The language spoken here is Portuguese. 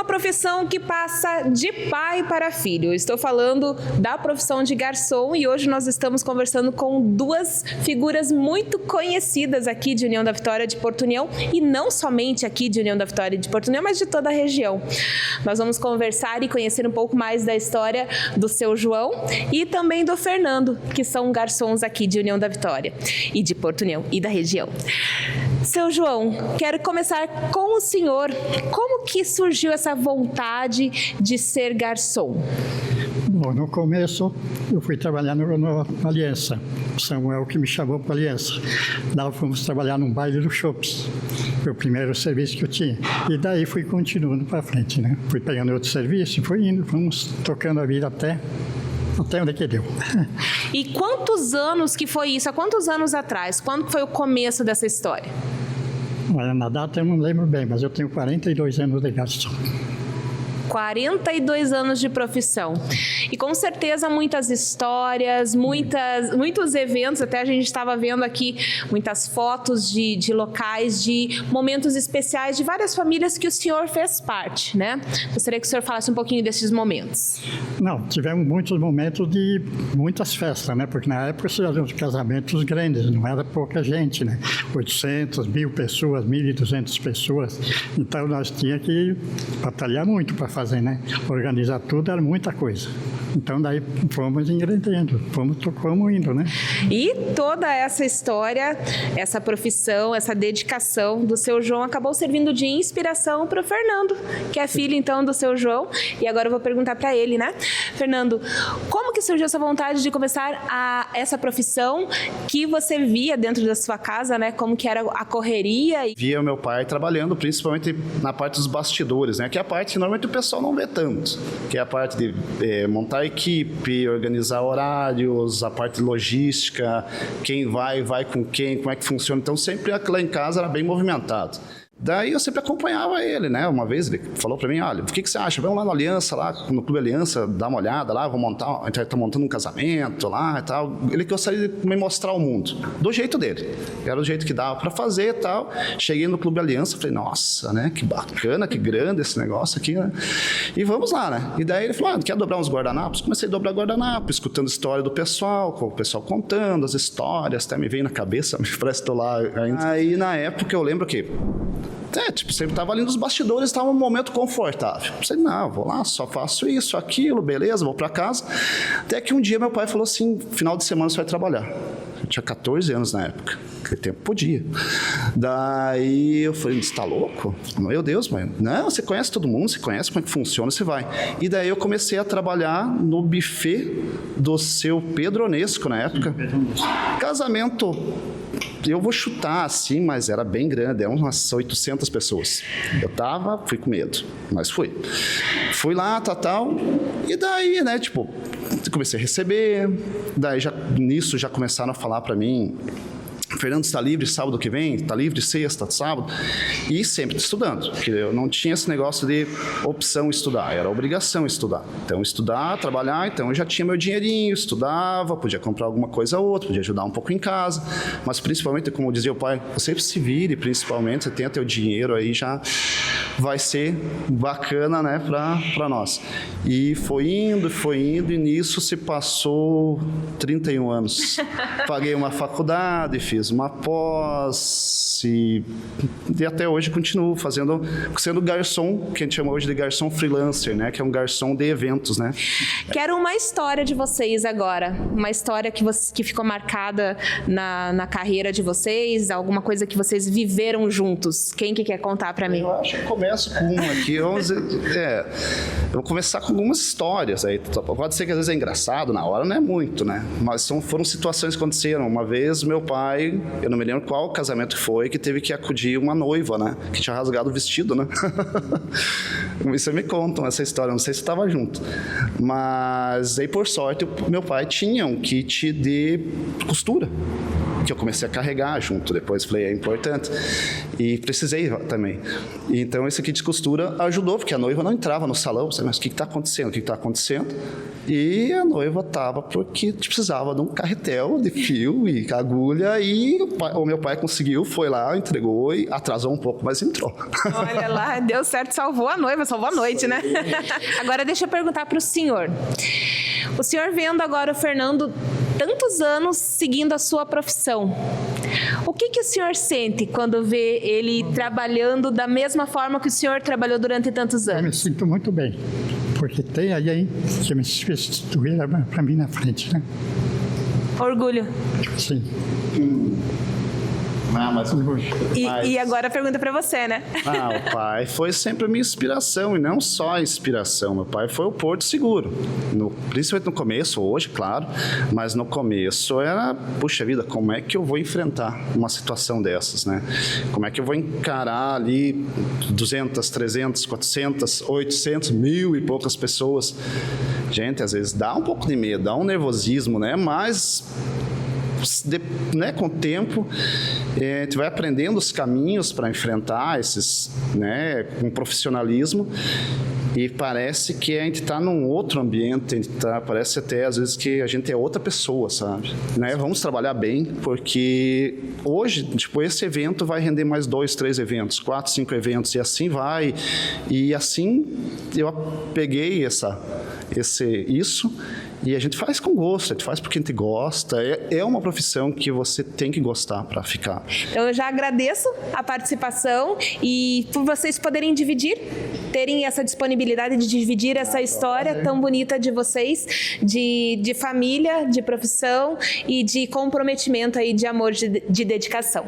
profissão que passa de pai para filho. Estou falando da profissão de garçom e hoje nós estamos conversando com duas figuras muito conhecidas aqui de União da Vitória, de Porto União, e não somente aqui de União da Vitória e de Porto União, mas de toda a região. Nós vamos conversar e conhecer um pouco mais da história do seu João e também do Fernando, que são garçons aqui de União da Vitória e de Porto União e da região. Seu João, quero começar com o senhor. Como que surgiu essa vontade de ser garçom? Bom, no começo eu fui trabalhar na Aliança. O Samuel que me chamou para a Aliança. Lá fomos trabalhar num baile do shopping. Foi o primeiro serviço que eu tinha. E daí fui continuando para frente, né? Fui pegando outro serviço, fui indo, fomos tocando a vida até onde que deu. E quantos anos que foi isso? Há quantos anos atrás? Quando foi o começo dessa história? Olha, na data eu não lembro bem, mas eu tenho 42 anos de garçom. 42 anos de profissão. E com certeza muitas histórias, muitos eventos, até a gente estava vendo aqui muitas fotos de locais, de momentos especiais de várias famílias que o senhor fez parte, né? Gostaria que o senhor falasse um pouquinho desses momentos. Não, tivemos muitos momentos de muitas festas, né? Porque na época se faziam casamentos grandes, não era pouca gente, né? 800, 1.000 pessoas, 1.200 pessoas. Então nós tínhamos que batalhar muito para fazer, né? Organizar tudo era muita coisa. Então daí fomos engrenando, fomos indo, né? E toda essa história, essa profissão, essa dedicação do seu João acabou servindo de inspiração para o Fernando, que é filho então do seu João. E agora eu vou perguntar para ele, né? Fernando, como que surgiu essa vontade de começar essa profissão que você via dentro da sua casa, né? Como que era a correria? Via meu pai trabalhando principalmente na parte dos bastidores, né? Que é a parte que normalmente o pessoal não vê tanto, que é a parte de montar a equipe, organizar horários, a parte de logística, quem vai com quem, como é que funciona. Então sempre lá em casa era bem movimentado. Daí eu sempre acompanhava ele, né? Uma vez ele falou para mim, olha, o que você acha? Vamos lá na Aliança, lá no Clube Aliança, dar uma olhada lá, a gente está montando um casamento lá e tal. Ele gostaria de me mostrar o mundo, do jeito dele. Era o jeito que dava para fazer e tal. Cheguei no Clube Aliança, falei, nossa, né? Que bacana, que grande esse negócio aqui, né? E vamos lá, né? E daí ele falou, quer dobrar uns guardanapos? Comecei a dobrar guardanapo, escutando a história do pessoal, com o pessoal contando as histórias, até me veio na cabeça, me presto lá ainda. Aí na época eu lembro que sempre estava ali nos bastidores, estava um momento confortável. Eu pensei, não, vou lá, só faço isso, aquilo, beleza, vou para casa. Até que um dia meu pai falou assim, final de semana você vai trabalhar. Eu tinha 14 anos na época, naquele tempo podia. Daí eu falei, você está louco? Meu Deus, mãe. Não, você conhece todo mundo, você conhece como é que funciona, você vai. E daí eu comecei a trabalhar no buffet do seu Pedro Onesco na época. Casamento, eu vou chutar assim, mas era bem grande, eram umas 800 pessoas. Eu fui com medo, mas fui. Fui lá, tal, e daí, né, comecei a receber, daí nisso já começaram a falar para mim, Fernando, está livre sábado que vem? Está livre sexta, sábado? E sempre estudando, porque eu não tinha esse negócio de opção estudar, era obrigação estudar. Então, estudar, trabalhar, então eu já tinha meu dinheirinho, estudava, podia comprar alguma coisa ou outra, podia ajudar um pouco em casa, mas principalmente, como dizia o pai, você se vire, principalmente, você tenha teu dinheiro aí, já vai ser bacana, né, para nós. E foi indo, e nisso se passou 31 anos. Paguei uma faculdade, fiz uma pós e até hoje continuo sendo garçom, que a gente chama hoje de garçom freelancer, né? Que é um garçom de eventos, né? Quero uma história de vocês agora, uma história que ficou marcada na carreira de vocês, alguma coisa que vocês viveram juntos. Quem que quer contar para mim? Eu acho que começo com uma aqui. Eu vou começar com algumas histórias aí. Pode ser que às vezes é engraçado, na hora não é muito, né? Mas foram situações que aconteceram. Uma vez meu pai, eu não me lembro qual casamento foi, que teve que acudir uma noiva, né? Que tinha rasgado o vestido, né? Isso me contam essa história, não sei se estava junto. Mas aí, por sorte, meu pai tinha um kit de costura. que eu comecei a carregar junto. Depois falei, é importante. E precisei também. Então, esse kit de costura ajudou, porque a noiva não entrava no salão. Mas o que está acontecendo? O que está acontecendo? E a noiva estava porque precisava de um carretel de fio e agulha. E o meu pai conseguiu, foi lá, entregou e atrasou um pouco, mas entrou. Olha lá, deu certo, salvou a noiva, salvou a noite, né? Agora deixa eu perguntar para o senhor. O senhor vendo agora o Fernando tantos anos seguindo a sua profissão, o que o senhor sente quando vê ele trabalhando da mesma forma que o senhor trabalhou durante tantos Eu me anos? sinto muito bem, porque tem aí que me substituir para mim na frente, né? Orgulho. Sim. E agora a pergunta para você, né? O pai foi sempre a minha inspiração, e não só a inspiração. Meu pai foi o porto seguro. Principalmente no começo, hoje, claro, mas no começo era, puxa vida, como é que eu vou enfrentar uma situação dessas, né? Como é que eu vou encarar ali 200, 300, 400, 800, 1.000 e poucas pessoas? Gente, às vezes dá um pouco de medo, dá um nervosismo, né? Mas com o tempo, a gente vai aprendendo os caminhos para enfrentar esses, com profissionalismo, e parece que a gente está num outro ambiente, parece até às vezes que a gente é outra pessoa, sabe? Vamos trabalhar bem, porque hoje, esse evento vai render mais 2, 3 eventos, 4, 5 eventos, e assim vai. E assim eu peguei isso, e a gente faz com gosto, a gente faz porque a gente gosta. É uma profissão que você tem que gostar para ficar. Eu já agradeço a participação e por vocês poderem terem essa disponibilidade de dividir essa história tão bonita de vocês, de família, de profissão e de comprometimento aí, de amor, de dedicação.